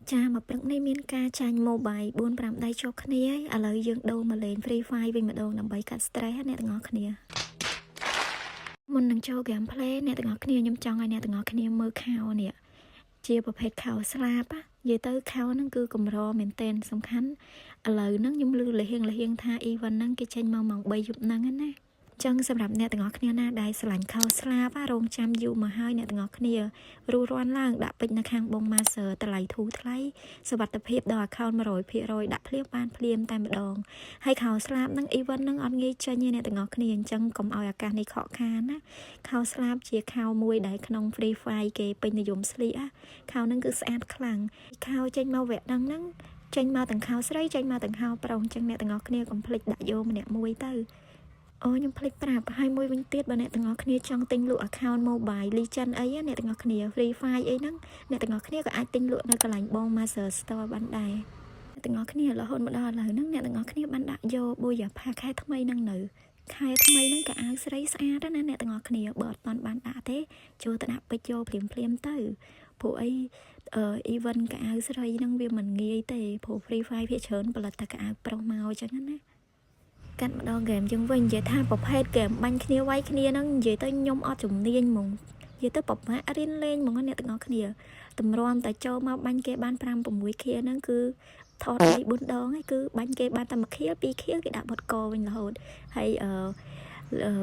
Cha mà prăng này miên ca chanh mobile 4-5 đai cho khnia à lời dương đâu mà lên free fire với mà đâu nằm bấy cắt stress nè ngó khnia mình đang cho gameplay nè ngó khnia nhâm chong ai nè ngó khnia mơ khao nè chiaประเภท khao slap á về tới khao nó cứ cầm ro maintain สำคัญ à lời nó nhung lư là hiền tha even nó cái chanh màu mỏng bay dục năng á nè chânสำหรับเนี่ยแต่งอគ្នាណាได้ស្លាញ់ខោស្លាបរងចាំយូរមកហើយអ្នកទាំងអស់គ្នារួរាន់ឡើងដាក់ពេជ្រនៅខាងបងម៉ាសើតម្លៃធូរថ្លៃសុវត្ថិភាពដល់ account 100%ដាក់ភ្លាមបានភ្លាមតែម្ដងហើយខោស្លាបនឹង event នឹងអត់ងាយចេញទេអ្នកទាំងអស់គ្នាអញ្ចឹងកុំឲ្យឱកាសនេះខកខានណាខោស្លាបជាខោមួយដែលក្នុង free fire គេពេញនិយមស្លៀកខោនឹងគឺស្អាតខ្លាំងខោចេញមកវគ្គហ្នឹងចេញមកទាំងខោស្រីចេញមកទាំងខោប្រុសអញ្ចឹងអ្នកទាំងអស់គ្នាកុំភ្លេចដាក់យកម្នាក់មួយទៅអូខ្ញុំភ្លេចប្រាប់ហើយមួយវិញទៀតបើអ្នកទាំងអស់គ្នាចង់ទិញលក់ account mobile Legend អីអ្នកទាំងអស់គ្នា Free Fire អីហ្នឹងអ្នកទាំងអស់គ្នាក៏អាចទិញលក់នៅកន្លែងបង Master Store បានដែរអ្នកទាំងអស់គ្នារហូតមកដល់ឥឡូវហ្នឹងអ្នកទាំងអស់គ្នាបានដាក់យកប៊ូយ៉ាផាខែថ្មីហ្នឹងនៅខែថ្មីហ្នឹងក៏អាវស្រីស្អាតណាអ្នកទាំងអស់គ្នាបើអត់បានដាក់ទេចូលទៅដាក់ពេជ្រយកភ្លាមទៅព្រោះអីevent កៅអៅស្រីហ្នឹងវាមិនងាយទេព្រោះ Free Fire ភាគច្រើនផលិតតែកៅអៅប្រុសមកអញ្ចឹងណាកាត់ម្ដងហ្គេមយើងវិញនិយាយថាប្រភេទហ្គេមបាញ់គ្នាវាយគ្នាហ្នឹងនិយាយទៅខ្ញុំអត់ជំនាញហ្មងនិយាយទៅប្រមារៀនលេងហ្មងអ្នកទាំងអស់គ្នាតម្រាំតែចូលមកបាញ់គេបាន5 6ខៀលហ្នឹងគឺថត3 4ដងហើយគឺបាញ់គេបានតែ1ខៀល2ខៀលគេដាក់បត់កវិញរហូតហើយ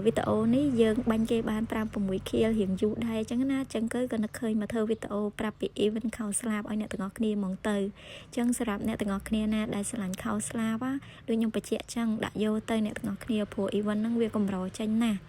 វីដេអូនេះយើងបាញ់គេបាន5 6ខៀលរៀងយូរដែរអញ្ចឹងណាអញ្ចឹងគឺក៏នឹកឃើញមកធ្វើវីដេអូប្រាប់ពី event ខោស្លាបឲ្យអ្នកទាំងអស់គ្នាហ្មងទៅអញ្ចឹងសម្រាប់អ្នកទាំងអស់គ្នាណាដែលស្រឡាញ់ខោស្លាបដូចខ្ញុំបញ្ជាក់អញ្ចឹងដាក់យកទៅអ្នកទាំងអស់គ្នាព្រោះ event ហ្នឹងវាកម្រចេញណាស់